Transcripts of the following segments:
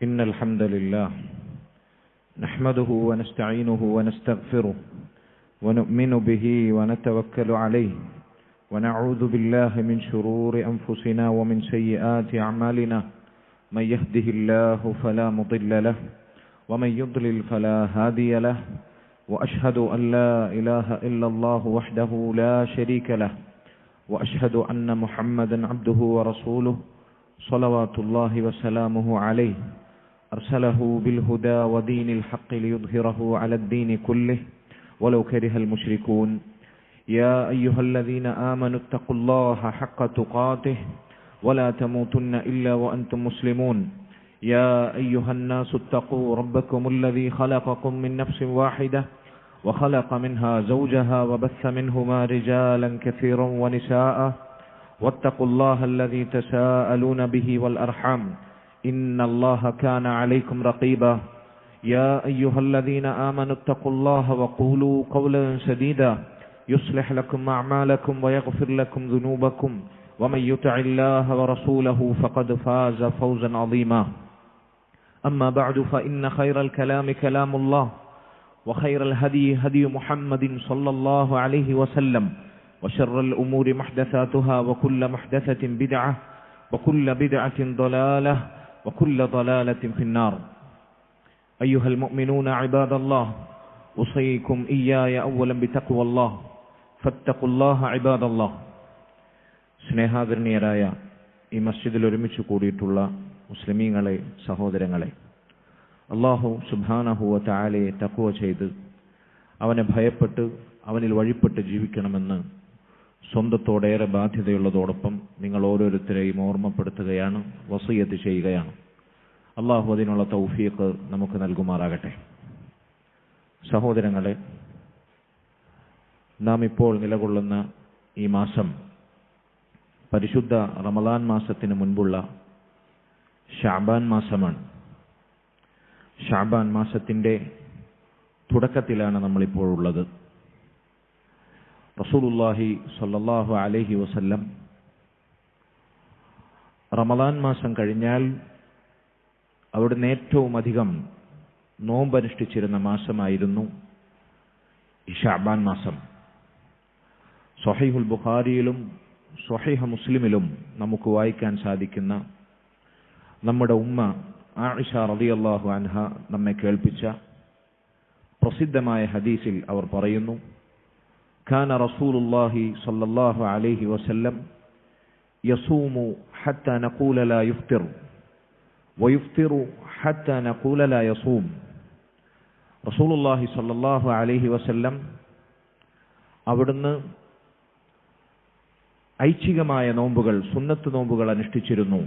إن الحمد لله نحمده ونستعينه ونستغفره ونؤمن به ونتوكل عليه ونعوذ بالله من شرور أنفسنا ومن سيئات أعمالنا من يهده الله فلا مضل له ومن يضلل فلا هادي له وأشهد أن لا إله إلا الله وحده لا شريك له وأشهد أن محمدا عبده ورسوله صلوات الله وسلامه عليه أرسله بالهدى ودين الحق ليظهره على الدين كله ولو كره المشركون يا أيها الذين آمنوا اتقوا الله حق تقاته ولا تموتن إلا وأنتم مسلمون يا أيها الناس اتقوا ربكم الذي خلقكم من نفس واحدة وخلق منها زوجها وبث منهما رجالا كثيرا ونساء واتقوا الله الذي تساءلون به والأرحام إن الله كان عليكم رقيبا يا أيها الذين آمنوا اتقوا الله وقولوا قولا سديدا يصلح لكم أعمالكم ويغفر لكم ذنوبكم ومن يطع الله ورسوله فقد فاز فوزا عظيما أما بعد فإن خير الكلام كلام الله وخير الهدي هدي محمد صلى الله عليه وسلم وشر الأمور محدثاتها وكل محدثة بدعة وكل بدعة ضلالة وكل ضلالة في النار أيها المؤمنون عباد الله أوصيكم إياي أولا بتقوى الله فاتقوا الله عباد الله സ്നേഹാദരണീയരായ ഈ മസ്ജിദിൽ ഒരുമിച്ച് കൂടിയിട്ടുള്ള മുസ്ലിമീങ്ങളെ, സഹോദരങ്ങളെ, അല്ലാഹു സുബ്ഹാനഹു വ തആലയെ തഖ്വ ചെയ്ത് അവനെ ഭയപ്പെട്ട് അവനിൽ വഴിപ്പെട്ട് ജീവിക്കണമെന്ന് സ്വന്തത്തോടേറെ ബാധ്യതയുള്ളതോടൊപ്പം നിങ്ങൾ ഓരോരുത്തരെയും ഓർമ്മപ്പെടുത്തുകയാണ്, വസിയത്ത് ചെയ്യുകയാണ്. അല്ലാഹു അതിനുള്ള തൗഫീഖ് നമുക്ക് നൽകുമാറാകട്ടെ. സഹോദരങ്ങളെ, നാം ഇപ്പോൾ നിലകൊള്ളുന്ന ഈ മാസം പരിശുദ്ധ റമദാൻ മാസത്തിന് മുൻപുള്ള ശഅബാൻ മാസമാണ്. ശഅബാൻ മാസത്തിൻ്റെ തുടക്കത്തിലാണ് നമ്മളിപ്പോൾ ഉള്ളത്. റസൂലുള്ളാഹി സ്വല്ലല്ലാഹു അലൈഹി വസല്ലം റമദാൻ മാസം കഴിഞ്ഞാൽ അവിടുന്ന് ഏറ്റവും അധികം നോമ്പനുഷ്ഠിച്ചിരുന്ന മാസമായിരുന്നു ഈ ശഅബാൻ മാസം. സ്വഹീഹുൽ ബുഖാരിയിലും സ്വഹീഹ് മുസ്ലിമിലും നമുക്ക് വായിക്കാൻ സാധിക്കുന്ന നമ്മുടെ ഉമ്മ ആയിഷ റളിയല്ലാഹു അൻഹ നമ്മെ കേൾപ്പിച്ച പ്രസിദ്ധമായ ഹദീസിൽ അവർ പറയുന്നു, കാന റസൂലുള്ളാഹി സ്വല്ലല്ലാഹു അലൈഹി വസല്ലം യസൂമു ഹത്താ നഖൂല ലാ യുഫ്തിർ വയുഫ്തിറു ഹത്താ നഖൂല ലാ യസൂം. റസൂലുള്ളാഹി സ്വല്ലല്ലാഹു അലൈഹി വസല്ലം അവിടുന്ന് ഐച്ഛികമായ നോമ്പുകൾ, സുന്നത്ത് നോമ്പുകൾ അനുഷ്ഠിച്ചിരുന്നു.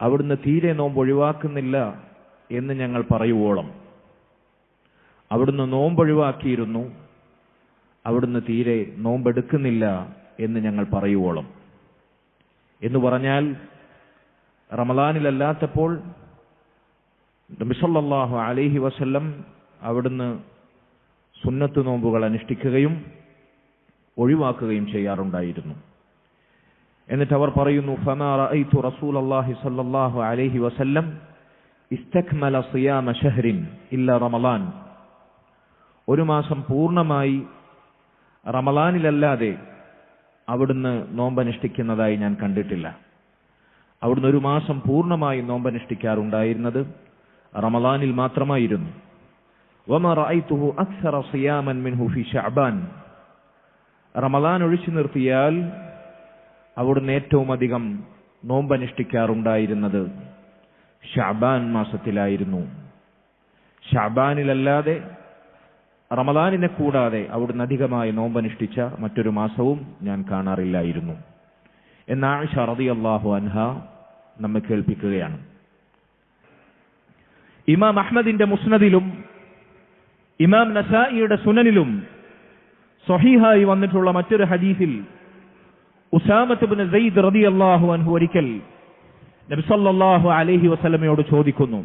അവിടുന്ന് തീരെ നോമ്പ് ഒഴിവാക്കുന്നില്ല എന്ന് ഞങ്ങൾ പറയുവോളം അവിടുന്ന് നോമ്പൊഴിവാക്കിയിരുന്നു, അവിടുന്ന് തീരെ നോമ്പെടുക്കുന്നില്ല എന്ന് ഞങ്ങൾ പറയുവോളം. എന്ന് പറഞ്ഞാൽ റമദാനിലല്ലാത്തപ്പോൾ നബി സല്ലല്ലാഹു അലൈഹി വസല്ലം അവിടുന്ന് സുന്നത്ത് നോമ്പുകൾ അനുഷ്ഠിക്കുകയും ഒഴിവാക്കുകയും ചെയ്യാറുണ്ടായിരുന്നു. എന്നിട്ട് അവർ പറയുന്നു, ഫമാ റഅയ്തു റസൂലല്ലാഹി സ്വല്ലല്ലാഹു അലൈഹി വസല്ലം ഇസ്തക്മല സിയാമ ശഹ്റിൻ ഇല്ലാ റമളാൻ. ഒരു മാസം പൂർണ്ണമായി റമളാനിലല്ലാതെ അവിടുന്ന് നോമ്പനുഷ്ഠിക്കുന്നതായി ഞാൻ കണ്ടിട്ടില്ല. അവിടുന്ന് ഒരു മാസം പൂർണ്ണമായി നോമ്പനുഷ്ഠിക്കാറുണ്ടായിരുന്നത് റമളാനിൽ മാത്രമായിരുന്നു. വമാ റഅയ്തുഹു അക്സറ സിയാമൻ മിൻഹു ഫി ശഅബാൻ. റമളാൻ ഒഴിച്ചു നിർത്തിയാൽ അവിടുന്ന് ഏറ്റവും അധികം നോമ്പനുഷ്ഠിക്കാറുണ്ടായിരുന്നത് ശഅബാൻ മാസത്തിലായിരുന്നു. ശഅബാനിലല്ലാതെ റമളാനിനെ കൂടാതെ അവിടുന്ന് അധികമായി നോമ്പനുഷ്ഠിച്ച മറ്റൊരു മാസവും ഞാൻ കാണാറില്ലായിരുന്നു എന്ന് ആയിഷ റളിയല്ലാഹു അൻഹ നമ്മെ കേൾപ്പിക്കുകയാണ്. ഇമാം അഹ്മദിന്റെ മുസ്നദിലും ഇമാം നസായിയുടെ സുനനിലും സ്വഹീഹായി വന്നിട്ടുള്ള മറ്റൊരു ഹദീസിൽ ഉസാമത്ത് ഇബ്നു സയ്യിദ് റളിയല്ലാഹു അൻഹു ഒരിക്കൽ നബി സല്ലല്ലാഹു അലൈഹി വസല്ലമയോട് ചോദിക്കുന്നു,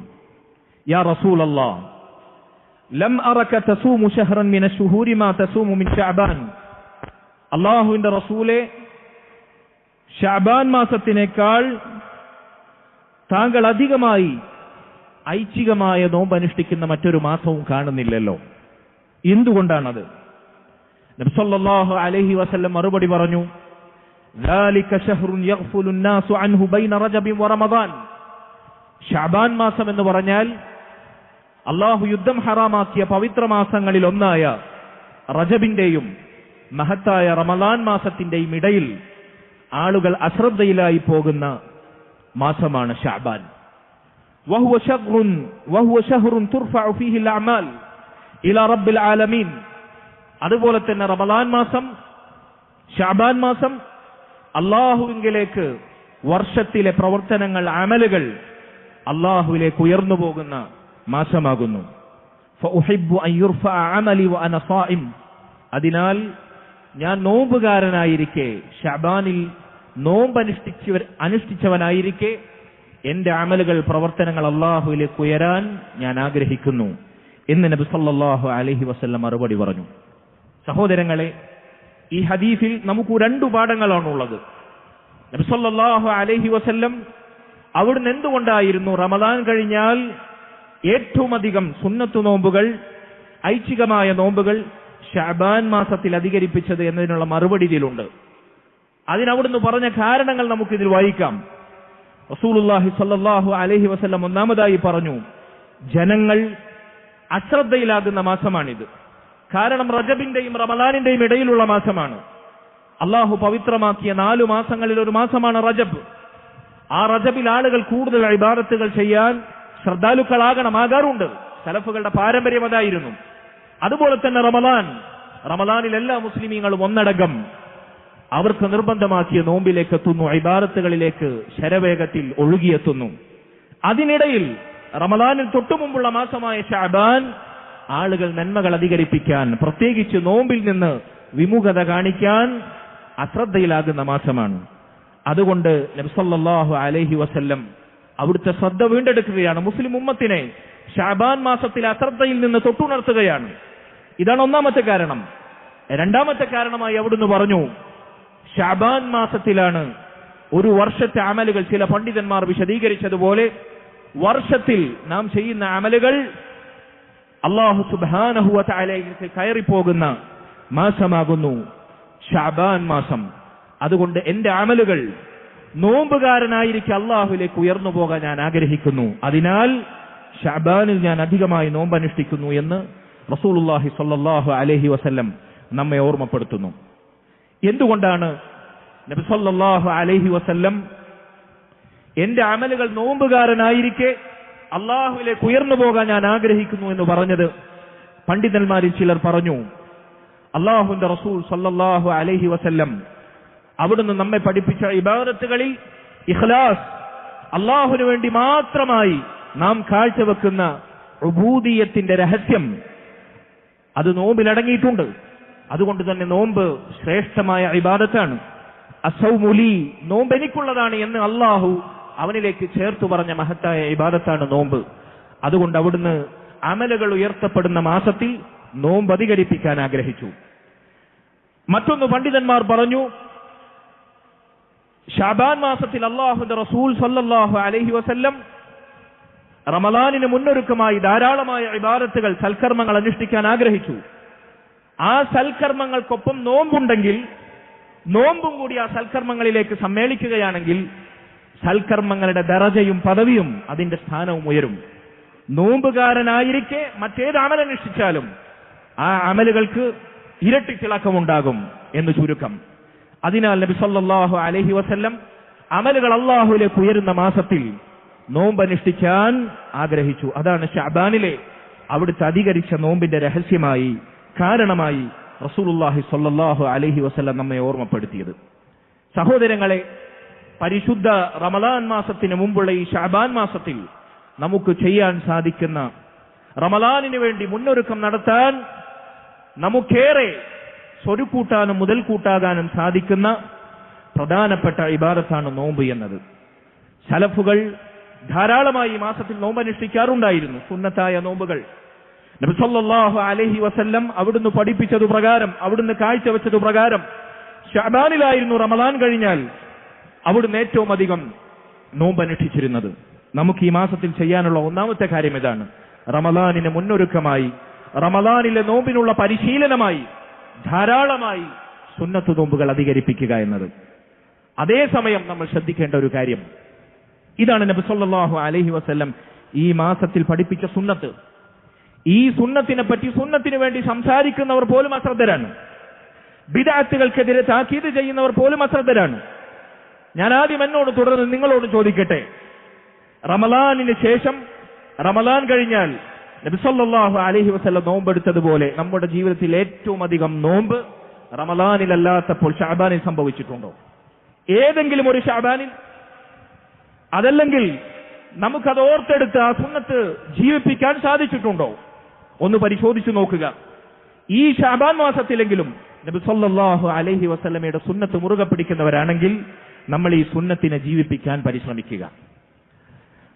യാ റസൂലല്ലാഹ്, ലം അറക തസൂമു ശഹ്റൻ മിന അശ്ശുഹൂരി മാ തസൂമു മിൻ ശഅബാൻ. അല്ലാഹുവിന്റെ റസൂലേ, ശഅബാൻ മാസത്തിനേക്കാൾ താങ്കൾ അധികമായി ഐച്ഛികമായ നോമ്പ് അനുഷ്ഠിക്കുന്ന മറ്റൊരു മാസവും കാണുന്നില്ലല്ലോ, എന്തുകൊണ്ടാണത്? നബി സല്ലല്ലാഹു അലൈഹി വസല്ലം മറുപടി പറഞ്ഞു, ذَلِكَ شَهْرٌ يَغْفُلُ النَّاسُ عَنْهُ بَيْنَ رَجَبٍ وَرَمَضَانٍ. ശഅബാൻ മാസം എന്ന് പറഞ്ഞാൽ അള്ളാഹു യുദ്ധം ഹറാമാക്കിയ പവിത്ര മാസങ്ങളിൽ ഒന്നായ റജബിന്റെയും മഹത്തായ റമളാൻ മാസത്തിന്റെയും ഇടയിൽ ആളുകൾ അശ്രദ്ധയിലായി പോകുന്ന മാസമാണ് ശഅബാൻ. وهو شهر ترفع فيه الأعمال إلى رب العالمين. അതുപോലെ തന്നെ റമളാൻ മാസം, ശഅബാൻ മാസം അള്ളാഹുവിലേക്ക് വർഷത്തിലെ പ്രവർത്തനങ്ങൾ, അമലുകൾ അള്ളാഹുവിലേക്ക് ഉയർന്നു പോകുന്ന മാസമാകുന്നു. فأحب أن يرفع عملي وأنا صائم. അതിനാൽ ഞാൻ നോമ്പുകാരനായിരിക്കെ, ശഅബാനിൽ നോമ്പ് അനുഷ്ഠിച്ചവനായിരിക്കെ എന്റെ അമലുകൾ, പ്രവർത്തനങ്ങൾ അള്ളാഹുവിലേക്ക് ഉയരാൻ ഞാൻ ആഗ്രഹിക്കുന്നു എന്ന് നബി സല്ലല്ലാഹു അലൈഹി വസല്ലം മറുപടി പറഞ്ഞു. സഹോദരങ്ങളെ, ഈ ഹദീസിൽ നമുക്ക് രണ്ടു പാഠങ്ങളാണുള്ളത്. നബി സല്ലല്ലാഹു അലൈഹി വസല്ലം അവിടുന്ന് എന്തുകൊണ്ടായിരുന്നു റമദാൻ കഴിഞ്ഞാൽ ഏറ്റവും അധികം സുന്നത്തു നോമ്പുകൾ, ഐച്ഛികമായ നോമ്പുകൾ ശഅബാൻ മാസത്തിൽ അധികരിപ്പിച്ചത് എന്നതിനുള്ള മറുപടി ഇതിലുണ്ട്. അതിനവിടുന്ന് പറഞ്ഞ കാരണങ്ങൾ നമുക്കിതിൽ വായിക്കാം. റസൂലുള്ളാഹി സ്വല്ലല്ലാഹു അലൈഹി വസല്ലം ഒന്നാമതായി പറഞ്ഞു, ജനങ്ങൾ അശ്രദ്ധയിലാകുന്ന മാസമാണിത്. കാരണം റജബിന്റെയും റമളാനിന്റെയും ഇടയിലുള്ള മാസമാണ്. അള്ളാഹു പവിത്രമാക്കിയ 4 മാസങ്ങളിൽ ഒരു മാസമാണ് റജബ്. ആ റജബിൽ ആളുകൾ കൂടുതൽ ഇബാദത്തുകൾ ചെയ്യാൻ ശ്രദ്ധാലുക്കളാകാറുണ്ട്. സലഫുകളുടെ പാരമ്പര്യം അതായിരുന്നു. അതുപോലെ തന്നെ റമളാനിൽ എല്ലാ മുസ്ലിമീങ്ങളും ഒന്നടങ്കം അവർക്ക് നിർബന്ധമാക്കിയ നോമ്പിലേക്ക് എത്തുന്നു, ഇബാദത്തുകളിലേക്ക് ശരവേഗത്തിൽ ഒഴുകിയെത്തുന്നു. അതിനിടയിൽ റമളാനിൽ തൊട്ടുമുമ്പുള്ള മാസമായ ശഅബാൻ ആളുകൾ നന്മകൾ അധികരിപ്പിക്കാൻ, പ്രത്യേകിച്ച് നോമ്പിൽ നിന്ന് വിമുഖത കാണിക്കാൻ അശ്രദ്ധയിലാകുന്ന മാസമാണ്. അതുകൊണ്ട് നബി സല്ലല്ലാഹു അലൈഹി വസല്ലം അവിടുത്തെ ശ്രദ്ധ വീണ്ടെടുക്കുകയാണ്, മുസ്ലിം ഉമ്മത്തിനെ ശഅബാൻ മാസത്തിലെ അശ്രദ്ധയിൽ നിന്ന് തൊട്ടുണർത്തുകയാണ്. ഇതാണ് ഒന്നാമത്തെ കാരണം. രണ്ടാമത്തെ കാരണമായി അവിടുന്ന് പറഞ്ഞു, ശഅബാൻ മാസത്തിലാണ് ഒരു വർഷത്തെ അമലുകൾ, ചില പണ്ഡിതന്മാർ വിശദീകരിച്ചതുപോലെ വർഷത്തിൽ നാം ചെയ്യുന്ന അമലുകൾ അല്ലാഹു സുബ്ഹാനഹു വ തആലയിലേക്ക് കയറിപ്പോകുന്ന മാസമാകുന്നു ശഅബാൻ മാസം. അതുകൊണ്ട് എന്റെ അമലുകൾ നോമ്പുകാരനായിരിക്കെ അള്ളാഹുവിലേക്ക് ഉയർന്നു പോകാൻ ഞാൻ ആഗ്രഹിക്കുന്നു. അതിനാൽ ശഅബാനിൽ ഞാൻ അധികമായി നോമ്പ് അനുഷ്ഠിക്കുന്നു എന്ന് റസൂലുള്ളാഹി സ്വല്ലല്ലാഹു അലൈഹി വസല്ലം നമ്മെ ഓർമ്മപ്പെടുത്തുന്നു. എന്തുകൊണ്ടാണ് നബി സല്ലല്ലാഹു അലൈഹി വസല്ലം എന്റെ അമലുകൾ നോമ്പുകാരനായിരിക്കെ അള്ളാഹുവിലേക്ക് ഉയർന്നു പോകാൻ ഞാൻ ആഗ്രഹിക്കുന്നു എന്ന് പറഞ്ഞത്? പണ്ഡിതന്മാരിൽ ചിലർ പറഞ്ഞു, അള്ളാഹുവിന്റെ റസൂൽ സല്ലല്ലാഹു അലൈഹി വസല്ലം അവിടുന്ന് നമ്മെ പഠിപ്പിച്ച ഇബാദത്തുകളിൽ ഇഖ്ലാസ്, അള്ളാഹുവിന് വേണ്ടി മാത്രമായി നാം കാഴ്ചവെക്കുന്ന ഉബൂദിയത്തിന്റെ രഹസ്യം അത് നോമ്പിലടങ്ങിയിട്ടുണ്ട്. അതുകൊണ്ട് തന്നെ നോമ്പ് ശ്രേഷ്ഠമായ ഇബാദത്താണ്. അസൗമുലി, നോമ്പ് എനിക്കുള്ളതാണ് എന്ന് അള്ളാഹു അവനിലേക്ക് ചേർത്തു പറഞ്ഞ മഹത്തായ ഇബാദത്താണ് നോമ്പ്. അതുകൊണ്ട് അവിടുന്ന് അമലുകൾ ഉയർത്തപ്പെടുന്ന മാസത്തിൽ നോമ്പ് അധികരിപ്പിക്കാൻ ആഗ്രഹിച്ചു. മറ്റൊന്ന് പണ്ഡിതന്മാർ പറഞ്ഞു, ശഅബാൻ മാസത്തിൽ അല്ലാഹുവിന്റെ റസൂൽ സല്ലല്ലാഹു അലൈഹി വസല്ലം റമളാനിന് മുന്നൊരുക്കമായി ധാരാളമായ ഇബാദത്തുകൾ, സൽക്കർമ്മങ്ങൾ അനുഷ്ഠിക്കാൻ ആഗ്രഹിച്ചു. ആ സൽക്കർമ്മങ്ങൾക്കൊപ്പം നോമ്പുണ്ടെങ്കിൽ, നോമ്പും കൂടി ആ സൽക്കർമ്മങ്ങളിലേക്ക് സമ്മേളിക്കുകയാണെങ്കിൽ സൽക്കർമ്മങ്ങളുടെ ദറജയും പദവിയും അതിന്റെ സ്ഥാനവും ഉയരും. നോമ്പുകാരനായിരിക്കെ മറ്റേത് അമലനുഷ്ഠിച്ചാലും ആ അമലുകൾക്ക് ഇരട്ടി തിളക്കമുണ്ടാകും എന്ന് ചുരുക്കം. അതിനാൽ നബി സല്ലല്ലാഹു അലൈഹി വസല്ലം അമലുകൾ അള്ളാഹുവിലേക്ക് ഉയരുന്ന മാസത്തിൽ നോമ്പനുഷ്ഠിക്കാൻ ആഗ്രഹിച്ചു. അതാണ് ശഅബാനിലെ അവിടുത്തെ അധികരിച്ച നോമ്പിന്റെ രഹസ്യമായി, കാരണമായി റസൂലുള്ളാഹി സ്വല്ലല്ലാഹു അലൈഹി വസല്ലം നമ്മെ ഓർമ്മപ്പെടുത്തിയത്. സഹോദരങ്ങളെ, പരിശുദ്ധ റമളാൻ മാസത്തിന് മുമ്പുള്ള ഈ ശഅബാൻ മാസത്തിൽ നമുക്ക് ചെയ്യാൻ സാധിക്കുന്ന, റമളാനിന് വേണ്ടി മുന്നൊരുക്കം നടത്താൻ നമുക്കേറെ സ്വരുക്കൂട്ടാനും മുതൽക്കൂട്ടാകാനും സാധിക്കുന്ന പ്രധാനപ്പെട്ട ഇബാദത്താണ് നോമ്പ് എന്നത്. സലഫുകൾ ധാരാളമായി ഈ മാസത്തിൽ നോമ്പ് അനുഷ്ഠിക്കാറുണ്ടായിരുന്നു, സുന്നത്തായ നോമ്പുകൾ. നബി സല്ലല്ലാഹു അലൈഹി വസല്ലം അവിടുന്ന് പഠിപ്പിച്ചതു പ്രകാരം, അവിടുന്ന് കാഴ്ചവെച്ചതു പ്രകാരം ശഅബാനിലായിരുന്നു റമളാൻ കഴിഞ്ഞാൽ അവിടുന്ന് ഏറ്റവും അധികം നോമ്പ് അനുഷ്ഠിച്ചിരുന്നത്. നമുക്ക് ഈ മാസത്തിൽ ചെയ്യാനുള്ള ഒന്നാമത്തെ കാര്യം ഇതാണ്. റമദാനിന് മുന്നൊരുക്കമായി, റമദാനിലെ നോമ്പിനുള്ള പരിശീലനമായി ധാരാളമായി സുന്നത്ത് നോമ്പുകൾ അധികരിപ്പിക്കുക എന്നത്. അതേസമയം നമ്മൾ ശ്രദ്ധിക്കേണ്ട ഒരു കാര്യം ഇതാണ്, നബി സല്ലല്ലാഹു അലൈഹി വസല്ലം ഈ മാസത്തിൽ പഠിപ്പിച്ച സുന്നത്ത്. ഈ സുന്നത്തിനെ പറ്റി, സുന്നത്തിന് വേണ്ടി സംസാരിക്കുന്നവർ പോലും അശ്രദ്ധരാണ്. ബിദ്അത്തുകൾക്കെതിരെ താക്കീത് ചെയ്യുന്നവർ പോലും അശ്രദ്ധരാണ്. ഞാൻ ആദ്യം എന്നോട് തുടർന്ന് നിങ്ങളോട് ചോദിക്കട്ടെ, റമദാനിന് ശേഷം, റമദാൻ കഴിഞ്ഞാൽ നബി സല്ലല്ലാഹു അലൈഹി വസല്ലം നോമ്പെടുത്തതുപോലെ നമ്മുടെ ജീവിതത്തിൽ ഏറ്റവും അധികം നോമ്പ് റമദാനിലല്ലാത്തപ്പോൾ ശഅബാനിൽ സംഭവിച്ചിട്ടുണ്ടോ? ഏതെങ്കിലും ഒരു ശഅബാനിൽ? അതല്ലെങ്കിൽ നമുക്കത് ഓർത്തെടുത്ത് ആ സുന്നത്ത് ജീവിപ്പിക്കാൻ സാധിച്ചിട്ടുണ്ടോ? ഒന്ന് പരിശോധിച്ചു നോക്കുക. ഈ ശഅബാൻ മാസത്തിലെങ്കിലും നബി സല്ലല്ലാഹു അലൈഹി വസല്ലമയുടെ സുന്നത്ത് മുറുകെ പിടിക്കുന്നവരാണെങ്കിൽ നമ്മൾ ഈ സുന്നത്തിനെ ജീവിപ്പിക്കാൻ പരിശ്രമിക്കുക.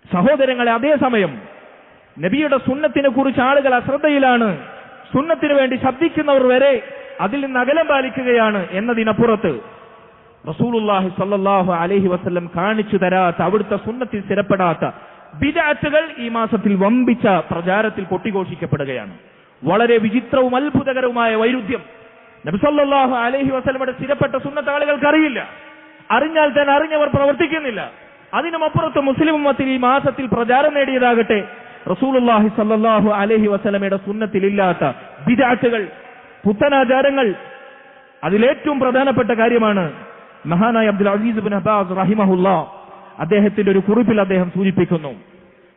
സഹോദരങ്ങളെ, അതേസമയം നബിയുടെ സുന്നത്തിനെ കുറിച്ച് ആളുകൾ അശ്രദ്ധയിലാണ്. സുന്നത്തിന് വേണ്ടി ശബ്ദിക്കുന്നവർ വരെ അതിൽ നിന്ന് അകലം പാലിക്കുകയാണ് എന്നതിനപ്പുറത്ത് റസൂലുള്ളാഹി സ്വല്ലല്ലാഹു അലൈഹി വസല്ലം കാണിച്ചു തരാത്ത, അവിടുത്തെ സുന്നത്തിൽ സ്ഥിരപ്പെടാത്ത ബിദ്അത്തുകൾ ഈ മാസത്തിൽ വമ്പിച്ച പ്രചാരത്തിൽ കൊട്ടിഘോഷിക്കപ്പെടുകയാണ്. വളരെ വിചിത്രവും അത്ഭുതകരവുമായ വൈരുദ്ധ്യം. നബി സല്ലല്ലാഹു അലൈഹി വസല്ലമയുടെ സ്ഥിരപ്പെട്ട സുന്നത്ത് ആളുകൾക്ക് അറിയില്ല. അറിഞ്ഞാൽ തന്നെ അറിഞ്ഞവർ പ്രവർത്തിക്കുന്നില്ല. അതിനുമപ്പുറത്ത് മുസ്ലിം ഉമ്മത്തിൽ ഈ മാസത്തിൽ പ്രചാരം നേടിയതാകട്ടെ റസൂലുള്ളാഹി സ്വല്ലല്ലാഹു അലൈഹി വസല്ലമയുടെ സുന്നത്തിലില്ലാത്ത ബിദ്അത്തുകൾ, പുത്തനാചാരങ്ങൾ. അതിലേറ്റവും പ്രധാനപ്പെട്ട കാര്യമാണ് മഹാനായ അബ്ദുൽ അസീസ് ഇബ്നു ബാസ് റഹിമഹുല്ലാഹ് അദ്ദേഹത്തിന്റെ ഒരു കുറിപ്പിൽ അദ്ദേഹം സൂചിപ്പിക്കുന്നു,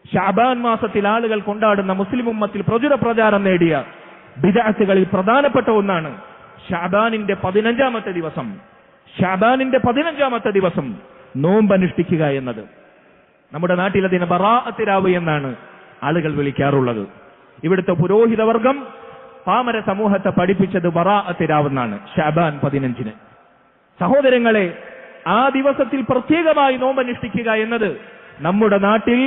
ശഅബാൻ മാസത്തിൽ ആളുകൾ കൊണ്ടാടുന്ന മുസ്ലിം ഉമ്മത്തിൽ പ്രചുര പ്രചാരം നേടിയ ബിദ്അത്തുകളിൽ പ്രധാനപ്പെട്ട ഒന്നാണ് ശഅബാനിന്റെ 15ാമത്തെ ദിവസം, ശഅബാനിന്റെ 15ാമത്തെ ദിവസം നോമ്പനുഷ്ഠിക്കുക എന്നത്. നമ്മുടെ നാട്ടിൽ അതിന് ബറാഅത്ത് രാവ് എന്നാണ് ആളുകൾ വിളിക്കാറുള്ളത്. ഇവിടുത്തെ പുരോഹിതവർഗം പാമര സമൂഹത്തെ പഠിപ്പിച്ചത് ബറാഅത്ത് രാവെന്നാണ്, ശഅബാൻ 15-ന്. സഹോദരങ്ങളെ, ആ ദിവസത്തിൽ പ്രത്യേകമായി നോമ്പനുഷ്ഠിക്കുക എന്നത് നമ്മുടെ നാട്ടിൽ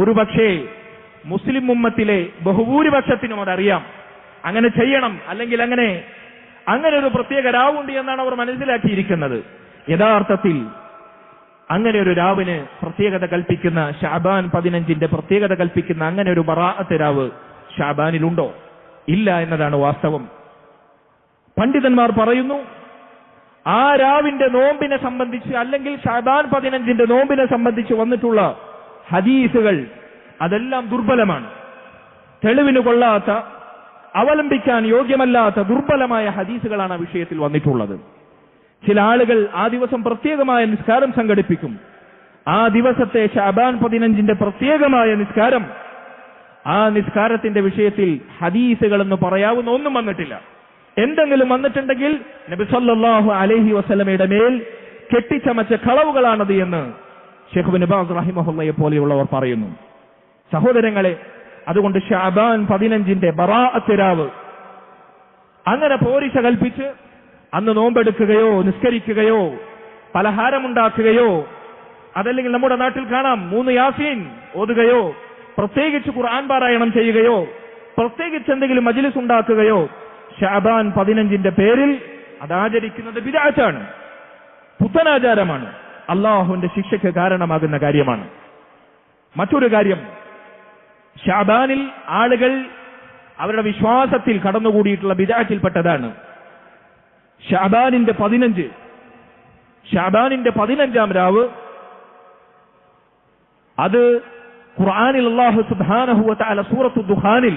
ഒരുപക്ഷേ മുസ്ലിം ഉമ്മത്തിലെ ബഹുഭൂരിപക്ഷത്തിനും അതറിയാം. അങ്ങനെ ചെയ്യണം, അല്ലെങ്കിൽ അങ്ങനെ ഒരു പ്രത്യേക രാവുണ്ട് എന്നാണ് അവർ മനസ്സിലാക്കിയിരിക്കുന്നത്. യഥാർത്ഥത്തിൽ അങ്ങനെ ഒരു രാവിന് പ്രത്യേകത കൽപ്പിക്കുന്ന, ശഅബാൻ 15-ന്റെ പ്രത്യേകത കൽപ്പിക്കുന്ന അങ്ങനെ ഒരു ബറാഅത്ത് രാവ് ശഅബാനിലുണ്ടോ? ഇല്ല എന്നതാണ് വാസ്തവം. പണ്ഡിതന്മാർ പറയുന്നു, ആ രാവിന്റെ നോമ്പിനെ സംബന്ധിച്ച്, അല്ലെങ്കിൽ ശഅബാൻ 15-ന്റെ നോമ്പിനെ സംബന്ധിച്ച് വന്നിട്ടുള്ള ഹദീസുകൾ അതെല്ലാം ദുർബലമാണ്. തെളിവിന് കൊള്ളാത്ത, അവലംബിക്കാൻ യോഗ്യമല്ലാത്ത ദുർബലമായ ഹദീസുകളാണ് ആ വിഷയത്തിൽ വന്നിട്ടുള്ളത്. ചില ആളുകൾ ആ ദിവസം പ്രത്യേകമായ നിസ്കാരം സംഘടിപ്പിക്കും. ആ ദിവസത്തെ ശഅബാൻ 15-ന്റെ പ്രത്യേകമായ നിസ്കാരം, ആ നിസ്കാരത്തിന്റെ വിഷയത്തിൽ ഹദീസുകൾ എന്ന് പറയാവുന്ന ഒന്നും വന്നിട്ടില്ല. എന്തെങ്കിലും വന്നിട്ടുണ്ടെങ്കിൽ നബി സല്ലല്ലാഹു അലൈഹി വസല്ലമയുടെ മേൽ കെട്ടിച്ചമച്ച കളവുകളാണത് എന്ന് ശൈഖ് ഇബ്നു ബാസ് റഹിമഹുള്ളയെ പോലെയുള്ളവർ പറയുന്നു. സഹോദരങ്ങളെ, അതുകൊണ്ട് ശഅബാൻ 15-ന്റെ ബറാഅത്ത് രാവ് അങ്ങനെ പോരിശ കൽപ്പിച്ച് അന്ന് നോമ്പെടുക്കുകയോ നിസ്കരിക്കുകയോ പലഹാരമുണ്ടാക്കുകയോ, അതല്ലെങ്കിൽ നമ്മുടെ നാട്ടിൽ കാണാം 3 യാസീൻ ഓതുകയോ, പ്രത്യേകിച്ച് ഖുർആൻ പാരായണം ചെയ്യുകയോ, പ്രത്യേകിച്ച് എന്തെങ്കിലും മജ്ലിസ് ഉണ്ടാക്കുകയോ ശഅബാൻ 15-ന്റെ പേരിൽ അതാചരിക്കുന്നത് ബിദ്അത്താണ്, പുത്തനാചാരമാണ്, അള്ളാഹുവിന്റെ ശിക്ഷയ്ക്ക് കാരണമാകുന്ന കാര്യമാണ്. മറ്റൊരു കാര്യം, ശഅബാനിൽ ആളുകൾ അവരുടെ വിശ്വാസത്തിൽ കടന്നുകൂടിയിട്ടുള്ള ബിദ്അത്തിൽപ്പെട്ടതാണ് ശഅബാനിന്റെ 15, ശഅബാനിന്റെ 15-ാം രാവ്. അത് ഖുർആനിൽ അല്ലാഹു സുബ്ഹാനഹു വ തആല സൂറത്തു ദുഖാനിൽ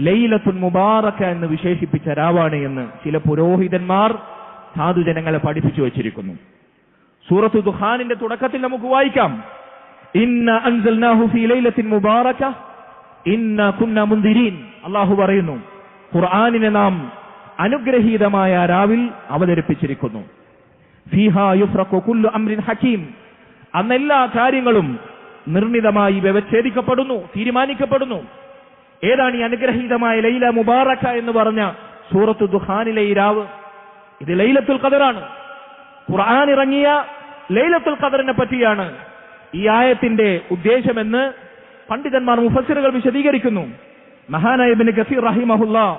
ലൈലത്തുൽ മുബാറക എന്ന് വിശേഷിപ്പിച്ച രാവാണ് എന്ന് ചില പുരോഹിതന്മാർ സാധുജനങ്ങളെ പഠിപ്പിച്ചു വച്ചിരിക്കുന്നു. സൂറത്തു ദുഖാനിന്റെ തുടക്കത്തിൽ നമുക്ക് വായിക്കാം, ഇന്നാ അൻസൽനാഹു ഫീ ലൈലത്തിൻ മുബാറക ഇന്നാ കുന്നാ മുൻദിരീൻ. അല്ലാഹു പറയുന്നു, ഖുർആനിനെ നാം അനുഗ്രഹീതമായ രാവിൽ അവതരിപ്പിച്ചിരിക്കുന്നു. ഫീഹാ യുഫ്റഖു കുല്ലു അംരിൻ ഹകീം. അന്ന് എല്ലാ കാര്യങ്ങളും നിർണിതമായി വ്യവച്ഛേദിക്കപ്പെടുന്നു, തീരുമാനിക്കപ്പെടുന്നു. ഏതാണ് ഈ അനുഗ്രഹീതമായ ലൈല മുബാറക എന്ന് പറഞ്ഞ സൂറത്തു ദുഖാനിലെ ഈ രാവ്? ഇത് ലൈലത്തുൽ ഖദറാണ്. ഖുർആൻ ഇറങ്ങിയ ലൈലത്തുൽ ഖദറിനെ പറ്റിയാണ് ഈ ആയത്തിന്റെ ഉദ്ദേശമെന്ന് പണ്ഡിതന്മാർ മുഫസ്സിറുകൾ വിശദീകരിക്കുന്നു. മഹാനായ ഇബ്നു കസീർ റഹിമഹുല്ലാഹ്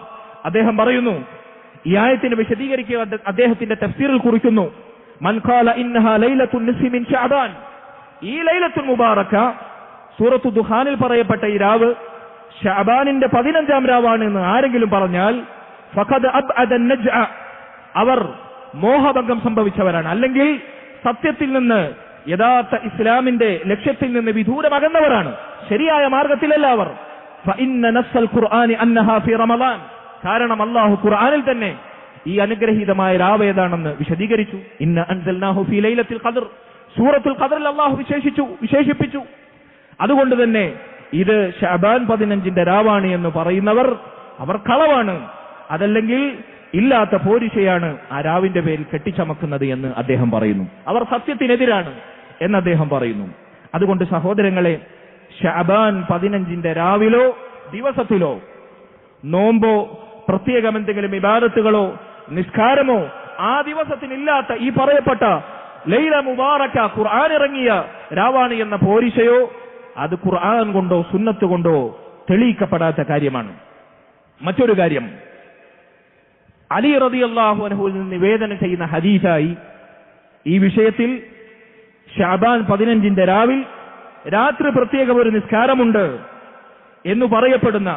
അദ്ദേഹം പറയുന്നു, ഈ ആയത്തിനെ വിശദീകരിക്കുക അദ്ദേഹത്തിന്റെ തഫ്സീറിൽ കുറിക്കുന്നു, മൻ ഖാല ഇന്നഹാ ലൈലത്തുൻ നിസ്ഫി മിൻ ശഅബാൻ. ഈ ലൈലത്തുൽ മുബാറക സൂറത്തു ദുഹാനിൽ പറയപ്പെട്ട ഈ രാവ് ശഅബാനിന്റെ 15-ാം രാവാണ് എന്ന് ആരെങ്കിലും പറഞ്ഞാൽ ഫഖദ് അബ്അദ നജ്അ, അവർ മോഹഭംഗം സംഭവിച്ചവരാണ്, അല്ലെങ്കിൽ സത്യത്തിൽ നിന്ന്, യഥാർത്ഥ ഇസ്ലാമിന്റെ ലക്ഷ്യത്തിൽ നിന്ന് വിദൂരമകന്നവരാണ്, ശരിയായ മാർഗത്തിലല്ല അവർ. ഫഇന്ന നസ്സൽ ഖുർആനി അന്നഹാ ഫി റമളാൻ, കാരണം അല്ലാഹു ഖുർആനിൽ തന്നെ ഈ അനുഗ്രഹീതമായ രാവ് ഏതാണെന്ന് വിശദീകരിച്ചു. ഇന്ന അൻസൽനാഹു ഫീ ലൈലത്തുൽ ഖദ്ർ, സൂറത്തുൽ ഖദ്റിൽ അല്ലാഹു വിശേഷിപ്പിച്ചു. അതുകൊണ്ട് തന്നെ ഇത് ശഅബാൻ 15-ന്റെ രാവാണ് എന്ന് പറയുന്നവർ അവർ കളവാണ്, അതല്ലെങ്കിൽ ഇല്ലാത്ത പോരിശയാണ് ആ രാവിന്റെ പേരിൽ കെട്ടിച്ചമക്കുന്നത് എന്ന് അദ്ദേഹം പറയുന്നു. അവർ സത്യത്തിനെതിരാണ് എന്ന് അദ്ദേഹം പറയുന്നു. അതുകൊണ്ട് സഹോദരങ്ങളെ, ശഅബാൻ 15-ന്റെ രാവിലോ ദിവസത്തിലോ നോമ്പോ പ്രത്യേകം എന്തെങ്കിലും ഇബാദത്തുകളോ നിസ്കാരമോ ആ ദിവസത്തിനില്ലാത്ത ഈ പറയപ്പെട്ട ലൈല മുബാറക ഖുർആൻ ഇറങ്ങിയ രാവാണ് എന്ന പോരിശയോ അത് ഖുർആൻ കൊണ്ടോ സുന്നത്ത് കൊണ്ടോ തെളിയിക്കപ്പെടാത്ത കാര്യമാണ്. മറ്റൊരു കാര്യം, അലി റളിയല്ലാഹു അൻഹുവിൽ നിന്ന് നിവേദനം ചെയ്യുന്ന ഹദീസായി ഈ വിഷയത്തിൽ ശഅബാൻ 15-ന്റെ രാവിൽ രാത്രി പ്രത്യേക ഒരു നിസ്കാരമുണ്ട് എന്ന് പറയപ്പെടുന്ന,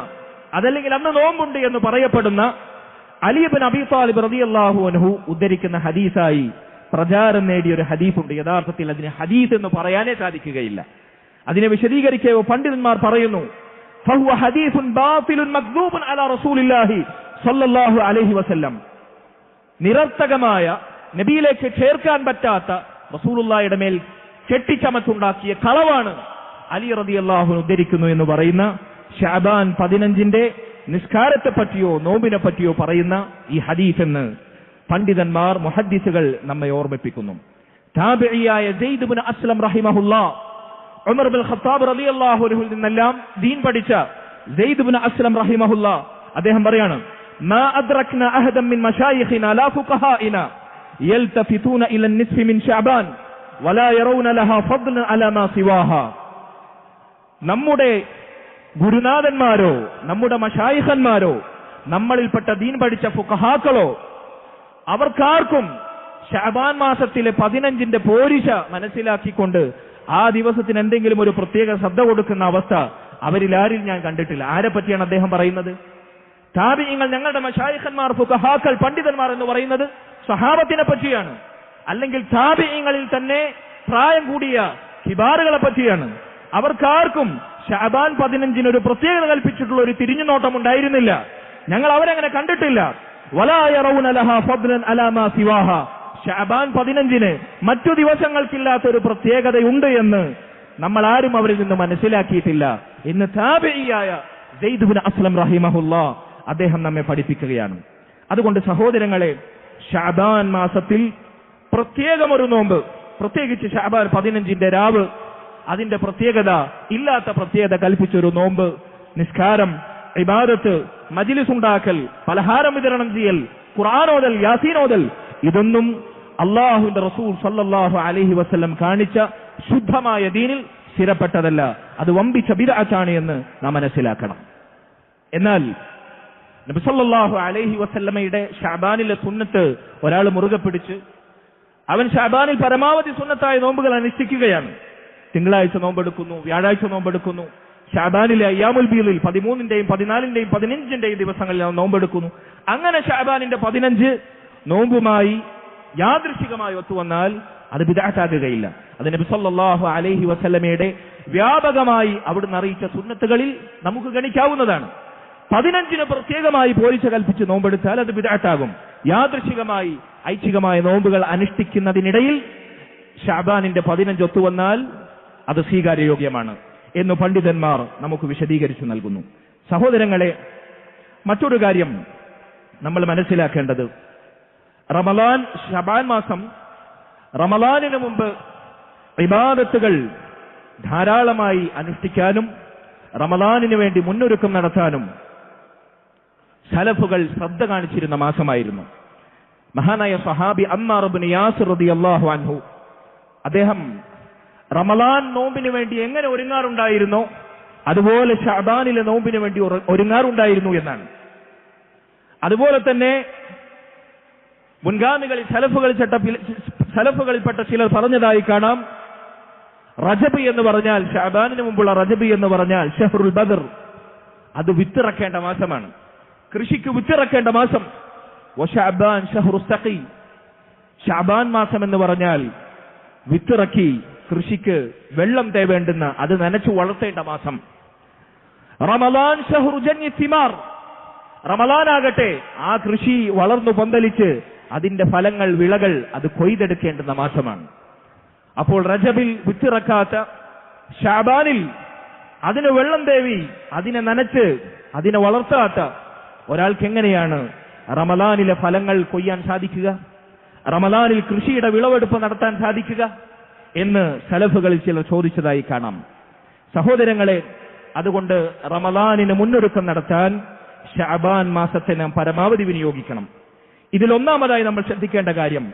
അതല്ലെങ്കിൽ അന്ന് നോമ്പുണ്ട് എന്ന് പറയപ്പെടുന്ന അലി ഇബ്നു അബീ ത്വാലിബ് റളിയല്ലാഹു അൻഹു ഉദ്ധരിക്കുന്ന ഹദീസായി പ്രചാരം നേടിയ ഒരു ഹദീസുണ്ട്. യഥാർത്ഥത്തിൽ അതിന് ഹദീസ് എന്ന് പറയാനേ സാധിക്കുകയില്ല. അതിനെ വിശദീകരിക്കവോ പണ്ഡിതന്മാർ പറയുന്നു, ഫഹുവ ഹദീസുൻ ബാതിലുൻ മക്ദൂബുൻ അലാ റസൂലില്ലാഹി സ്വല്ലല്ലാഹു അലൈഹി വസല്ലം, നിരർത്ഥകമായ, നബിയിലേക്ക് ചേർക്കാൻ പറ്റാത്ത റസൂലുള്ളാഹിയുടെ മേൽ കെട്ടിച്ചമച്ചുണ്ടാക്കിയ കളവാണ് അലി റളിയല്ലാഹു അൻഹു ഉദ്ധരിക്കുന്നു എന്ന് പറയുന്ന ശഅബാൻ 15-ന്റെ നിസ്കാരത്തെ പറ്റിയോ നോമ്പിനെ പറ്റിയോ പറയുന്ന ഈ ഹദീസ് എന്ന് പണ്ഡിതന്മാർ മുഹദ്ദിസുകൾ നമ്മെ ഓർമ്മിപ്പിക്കുന്നു. താബിഈയായ സെയ്ദ് ഇബ്നു അസ്ലം റഹിമഹുല്ലാഹ്, ഉമർ ഇബ്നുൽ ഖത്താബ് റളിയല്ലാഹു അൻഹുവിൽ നിന്നെല്ലാം ദീൻ പഠിച്ച സെയ്ദ് ഇബ്നു അസ്ലം റഹിമഹുല്ലാഹ് അദ്ദേഹം പറയാണ്, മാ അദ്റക്ന അഹദൻ മിൻ മശായിഖിനാ ലാ ഫുഖഹാഇനാ യൽതഫിതൂന ഇല നിസ്ഫി മിൻ ശഅബാൻ വലാ യറൗന ലഹാ ഫദ്ലൻ അലാ മാ സിവാഹാ. നമ്മുടെ ഗുരുനാഥന്മാരോ നമ്മുടെ മശായിഖന്മാരോ നമ്മളിൽപ്പെട്ട ദീൻ പഠിച്ച ഫുഖഹാക്കളോ അവർക്കാർക്കും ശഅബാൻ മാസത്തിലെ 15-ന്റെ പോരിശ മനസ്സിലാക്കിക്കൊണ്ട് ആ ദിവസത്തിന് എന്തെങ്കിലും ഒരു പ്രത്യേക ശ്രദ്ധ കൊടുക്കുന്ന അവസ്ഥ അവരിൽ ആരിൽ ഞാൻ കണ്ടിട്ടില്ല. ആരെ പറ്റിയാണ് അദ്ദേഹം പറയുന്നത്? താബിഈങ്ങൾ, ഞങ്ങളുടെ മശായിഖന്മാർ, ഫുഖഹാക്കൾ, പണ്ഡിതന്മാർ എന്ന് പറയുന്നത് സഹാബത്തിനെ പറ്റിയാണ്, അല്ലെങ്കിൽ താബിഈങ്ങളിൽ തന്നെ പ്രായം കൂടിയ കിബാറുകളെ പറ്റിയാണ്. അവർക്കാർക്കും ശഅബാൻ 15-ന് ഒരു പ്രത്യേകത കൽപ്പിച്ചിട്ടുള്ള ഒരു തിരിഞ്ഞുനോട്ടം ഉണ്ടായിരുന്നില്ല. ഞങ്ങൾ അവരങ്ങനെ കണ്ടിട്ടില്ല. വലാ യറൗന ലഹാ ഫദ്ലൻ അലാ മാ സിവാഹാ, ശഅബാൻ 15-ന് മറ്റു ദിവസങ്ങൾക്കില്ലാത്ത ഒരു പ്രത്യേകതയുണ്ട് എന്ന് നമ്മൾ ആരും അവരിൽ നിന്ന് മനസ്സിലാക്കിയിട്ടില്ല എന്ന് താബിഈയായ സെയ്ദ് ഇബ്നു അസ്ലം റഹിമഹുല്ലാഹ് അദ്ദേഹം നമ്മെ പഠിപ്പിക്കുകയാണ്. അതുകൊണ്ട് സഹോദരങ്ങളെ, ശഅബാൻ മാസത്തിൽ പ്രത്യേകം ഒരു നോമ്പ്, പ്രത്യേകിച്ച് ശഅബാൻ 15-ന്റെ രാവ്, അതിന്റെ പ്രത്യേകത, ഇല്ലാത്ത പ്രത്യേകത കൽപ്പിച്ചൊരു നോമ്പ്, നിസ്കാരം, ഇബാദത്ത്, മജ്ലിസ് ഉണ്ടാക്കൽ, പലഹാരം വിതരണം ചെയ്യൽ, ഖുർആനോദൽ, യാസീനോദൽ, ഇതൊന്നും അല്ലാഹുവിന്റെ റസൂൽ സല്ലല്ലാഹു അലൈഹി വസല്ലം കാണിച്ച ശുദ്ധമായ ദീനിൽ സ്ഥിരപ്പെട്ടതല്ല. അത് വമ്പിച്ച ബിദ്അത്താണ് എന്ന് നാം മനസ്സിലാക്കണം. എന്നാൽ നബി സല്ലല്ലാഹു അലൈഹി വസല്ലമയുടെ ശഅബാനിലെ സുന്നത്ത് ഒരാൾ മുറുകെ പിടിച്ച് അവൻ ശഅബാനിൽ പരമാവധി സുന്നത്തായ നോമ്പുകൾ അനുഷ്ഠിക്കുകയാണ്. തിങ്കളാഴ്ച നോമ്പെടുക്കുന്നു, വ്യാഴാഴ്ച നോമ്പെടുക്കുന്നു, ശഅബാനിലെ അയ്യാമുൽ ബീദിൽ 13-ന്റെയും 14-ന്റെയും 15-ന്റെയും ദിവസങ്ങളിൽ നോമ്പെടുക്കുന്നു. അങ്ങനെ ശഅബാനിന്റെ 15 നോമ്പുമായി യാദൃശികമായി ഒത്തുവന്നാൽ അത് ബിദ്അത്താകുകയില്ല. അത് നബി സല്ലല്ലാഹു അലൈഹി വസല്ലമയുടെ വ്യാപകമായി അവിടുന്ന് അറിയിച്ച സുന്നത്തുകളിൽ നമുക്ക് ഗണിക്കാവുന്നതാണ്. 15-ന് പ്രത്യേകമായി പോരിശ കൽപ്പിച്ച് നോമ്പെടുത്താൽ അത് ബിദ്അത്താകും. യാദൃശികമായി ഐച്ഛികമായ നോമ്പുകൾ അനുഷ്ഠിക്കുന്നതിനിടയിൽ ശഅബാനിന്റെ 15 ഒത്തുവന്നാൽ അത് സ്വീകാര്യയോഗ്യമാണ് എന്ന് പണ്ഡിതന്മാർ നമുക്ക് വിശദീകരിച്ചു നൽകുന്നു. സഹോദരങ്ങളെ, മറ്റൊരു കാര്യം നമ്മൾ മനസ്സിലാക്കേണ്ടത്, റമളാൻ, ശഅബാൻ മാസം റമളാനിന് മുമ്പ് ഇബാദത്തുകൾ ധാരാളമായി അനുഷ്ഠിക്കാനും റമളാനിന് വേണ്ടി മുന്നൊരുക്കം നടത്താനും സലഫുകൾ ശ്രദ്ധ കാണിച്ചിരുന്ന മാസമായിരുന്നു. മഹാനായ സ്വഹാബി അമ്മാർ ഇബ്നു യാസിർ റളിയല്ലാഹു അൻഹു അദ്ദേഹം റമളാൻ നോമ്പിന് വേണ്ടി എങ്ങനെ ഒരുങ്ങാറുണ്ടായിരുന്നോ അതുപോലെ ശഅബാനിലെ നോമ്പിന് വേണ്ടി ഒരുങ്ങാറുണ്ടായിരുന്നു എന്നാണ്. അതുപോലെ തന്നെ മുൻഗാമികളിൽ സലഫുകളിൽപ്പെട്ട ചിലർ പറഞ്ഞതായി കാണാം, റജബ് എന്ന് പറഞ്ഞാൽ, ഷഅബാനിന് മുമ്പുള്ള റജബ് എന്ന് പറഞ്ഞാൽ ഷഹ്റുൽ ബദർ, അത് വിത്തിറക്കേണ്ട മാസമാണ്, കൃഷിക്ക് വിത്തിറക്കേണ്ട മാസം. വശഅബാൻ ഷഹ്റു സഖി, ഷഅബാൻ മാസം എന്ന് പറഞ്ഞാൽ വിത്തിറക്കി കൃഷിക്ക് വെള്ളം തേവേണ്ടുന്ന, അത് നനച്ചു വളർത്തേണ്ട മാസം. റമളാൻ ഷഹ്റു ജന്നി തിമാർ, റമളാനാകട്ടെ ആ കൃഷി വളർന്നു പന്തലിച്ച് അതിന്റെ ഫലങ്ങൾ, വിളകൾ അത് കൊയ്തെടുക്കേണ്ടുന്ന മാസമാണ്. അപ്പോൾ റജബിൽ വിത്തിറക്കാത്ത, ഷഅബാനിൽ അതിന് വെള്ളം തേവി അതിനെ നനച്ച് അതിനെ വളർത്താത്ത ഒരാൾക്ക് എങ്ങനെയാണ് റമളാനിലെ ഫലങ്ങൾ കൊയ്യാൻ സാധിക്കുക, റമളാനിൽ കൃഷിയുടെ വിളവെടുപ്പ് നടത്താൻ സാധിക്കുക എന്ന് സലഫുകളിൽ ചിലർ ചോദിച്ചതായി കാണാം. സഹോദരങ്ങളെ, അതുകൊണ്ട് റമളാനിന് മുന്നൊരുക്കം നടത്താൻ ഷഅബാൻ മാസത്തെ നാം പരമാവധി വിനിയോഗിക്കണം. ഇതിലൊന്നാമതായി നമ്മൾ ശ്രദ്ധിക്കേണ്ട കാര്യം,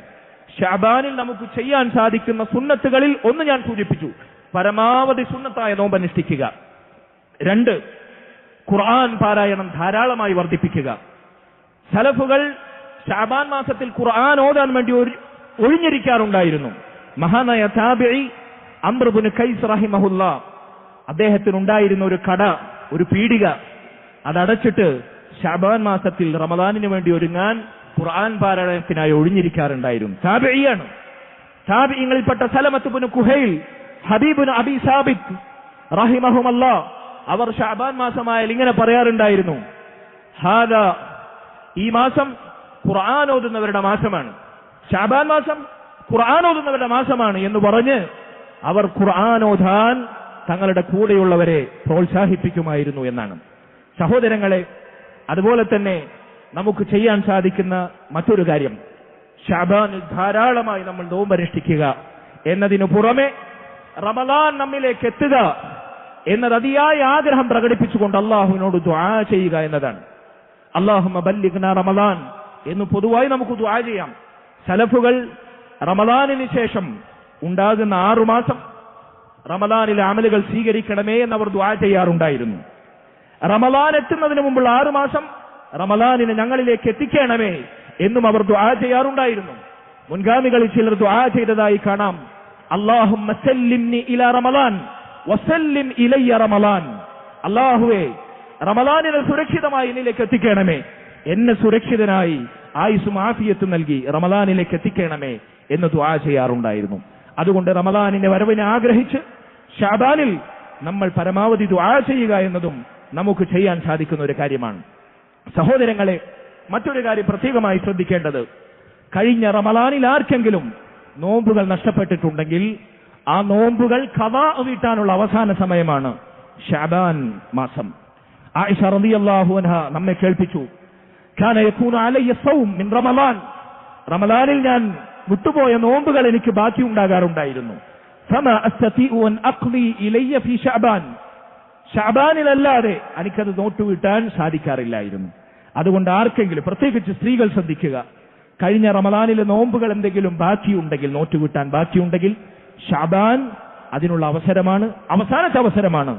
ഷഅബാനിൽ നമുക്ക് ചെയ്യാൻ സാധിക്കുന്ന സുന്നത്തുകളിൽ ഒന്ന് ഞാൻ സൂചിപ്പിച്ചു, പരമാവധി സുന്നത്തായ നോമ്പ് അനുഷ്ഠിക്കുക. 2, ഖുർആൻ പാരായണം ധാരാളമായി വർദ്ധിപ്പിക്കുക. സലഫുകൾ ഷഅബാൻ മാസത്തിൽ ഖുർആൻ ഓതാൻ വേണ്ടി ഒഴിഞ്ഞിരിക്കാറുണ്ടായിരുന്നു. മഹാനായ താബിഈ അംർ ഇബ്നു ഖൈസ് റഹിമഹുല്ലാ, അദ്ദേഹത്തിനുണ്ടായിരുന്ന ഒരു കട, ഒരു പീടിക, അതടച്ചിട്ട് ഷഅബാൻ മാസത്തിൽ റമളാനിന് വേണ്ടി ഒരുങ്ങാൻ ഖുർആൻ പാരായണത്തിനായി ഒഴിഞ്ഞിരിക്കാറുണ്ടായിരുന്നു. താബിഈയാണ്. താബിഈങ്ങളിൽപ്പെട്ട സലമത്ത് ഇബ്നു കുഹൈൽ, ഹബീബ് ഇബ്നു അബീ സാബിത്ത് റഹിമഹുമല്ലാ, അവർ ഷഅബാൻ മാസമായാൽ ഇങ്ങനെ പറയാറുണ്ടായിരുന്നു, ഹാദാ, ഈ മാസം ഖുർആൻ ഓതുന്നവരുടെ മാസമാണ്, ഷഅബാൻ മാസം ഖുർആൻ ഓതുന്നവരുടെ മാസമാണ് എന്ന് പറഞ്ഞ് അവർ ഖുർആൻ ഓതാൻ തങ്ങളുടെ കൂടെയുള്ളവരെ പ്രോത്സാഹിപ്പിക്കുമായിരുന്നു എന്നാണ്. സഹോദരങ്ങളെ, അതുപോലെ തന്നെ നമുക്ക് ചെയ്യാൻ സാധിക്കുന്ന മറ്റൊരു കാര്യം, ഷഅബാനിൽ ധാരാളമായി നമ്മൾ നോമ്പനുഷ്ഠിക്കുക എന്നതിനു പുറമെ റമളാൻ നമ്മിലേക്ക് എത്തുക എന്നത് അതിയായ ആഗ്രഹം പ്രകടിപ്പിച്ചുകൊണ്ട് അള്ളാഹുവിനോട് ദുആ ചെയ്യുക എന്നതാണ്. അല്ലാഹുമ്മ ബല്ലിഗ്നാ റമളാൻ എന്ന് പൊതുവായി നമുക്ക് ദുആ ചെയ്യാം. സലഫുകൾ റമളാനിന് ശേഷം ഉണ്ടാകുന്ന 6 മാസം റമളാനിലെ അമലുകൾ സ്വീകരിക്കണമേ എന്നവർ ദുആ ചെയ്യാറുണ്ടായിരുന്നു. റമളാൻ എത്തുന്നതിന് മുമ്പുള്ള 6 മാസം റമളാനിനെ ഞങ്ങളിലേക്ക് എത്തിക്കണമേ എന്നും അവർ ദുആ ചെയ്യാറുണ്ടായിരുന്നു. മുൻഗാമികളിൽ ചിലർ ദുആ ചെയ്തതായി കാണാം, അല്ലാഹുമ്മ സല്ലിംനി ഇലാ റമളാൻ വസല്ലിം ഇലയ്യ റമളാൻ, അല്ലാഹുവേ റമളാനിനെ സുരക്ഷിതമായി എന്നിലേക്ക് എത്തിക്കണമേ, എന്നെ സുരക്ഷിതനായി ആയുസ്സും ആഫിയത്തും നൽകി റമളാനിലേക്ക് എത്തിക്കണമേ എന്ന് ദുആ ചെയ്യാറുണ്ടായിരുന്നു. അതുകൊണ്ട് റമളാനിന്റെ വരവിനെ ആഗ്രഹിച്ച് ഷഅബാനിൽ നമ്മൾ പരമാവധി ദുആ ചെയ്യുക എന്നതും നമുക്ക് ചെയ്യാൻ സാധിക്കുന്ന ഒരു കാര്യമാണ്. സഹോദരങ്ങളെ, മറ്റൊരു കാര്യം പ്രത്യേകമായി ശ്രദ്ധിക്കേണ്ടത്, കഴിഞ്ഞ റമളാനിൽ ആർക്കെങ്കിലും നോമ്പുകൾ നഷ്ടപ്പെട്ടിട്ടുണ്ടെങ്കിൽ ആ നോമ്പുകൾ ഖദാ വീട്ടാനുള്ള അവസാന സമയമാണ് ഷഅബാൻ മാസം. ആയിഷ റളിയല്ലാഹു അൻഹ നമ്മെ കേൾപ്പിച്ചു, കാന യകൂനു അലയ്യ സൗം മിൻ റമളാൻ, റമളാനിൽ ഞാൻ വിട്ടുപോയ നോമ്പുകൾ എനിക്ക് ബാക്കി ഉണ്ടാകാറുണ്ടായിരുന്നു. ഫമാ അസ്തതിഉ അൻ അഖ്ലി ഇലയ്യ ഫീ ഷഅബാൻ, ഷഅബാനിലല്ലാതെ എനിക്കത് നോട്ടുവിട്ടാൻ സാധിക്കാറില്ലായിരുന്നു. അതുകൊണ്ട് ആർക്കെങ്കിലും, പ്രത്യേകിച്ച് സ്ത്രീകൾ ശ്രദ്ധിക്കുക, കഴിഞ്ഞ റമളാനിലെ നോമ്പുകൾ എന്തെങ്കിലും ബാക്കിയുണ്ടെങ്കിൽ, നോട്ടുവിട്ടാൻ ബാക്കിയുണ്ടെങ്കിൽ ഷഅബാൻ അതിനുള്ള അവസരമാണ്, അവസാനത്തെ അവസരമാണ്,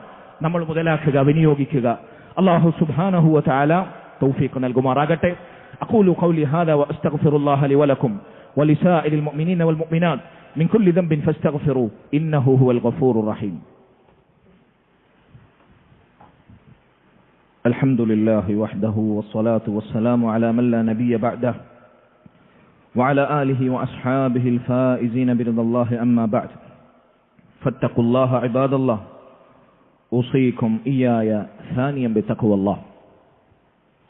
നമ്മൾ മുതലാക്കുക, വിനിയോഗിക്കുക. അല്ലാഹു സുബ്ഹാനഹു വ തആല തൗഫീഖ് നൽകുമാറാകട്ടെ. അഖൂലു ഖൗലി ഹാദാ വഅസ്തഗ്ഫിറുല്ലാഹ ലി വലക്കും വലിസാഇരിൽ മുഅ്മിനീന വൽ മുഅ്മിനാത്ത് മിൻ കുല്ലി ദംബിൻ ഫസ്തഗ്ഫിറൂ ഇന്നഹു ഹുവൽ ഗഫൂറുർ റഹീം. അൽഹംദുലില്ലാഹി വഹ്ദഹു വസ്സലാത്തു വസ്സലാമു അലാ മൻ ലാ നബിയ്യ ബഅദഹു وعلى آله وأصحابه الفائزين برضا الله أما بعد فاتقوا الله عباد الله أوصيكم إياي ثانيا بتقوى الله.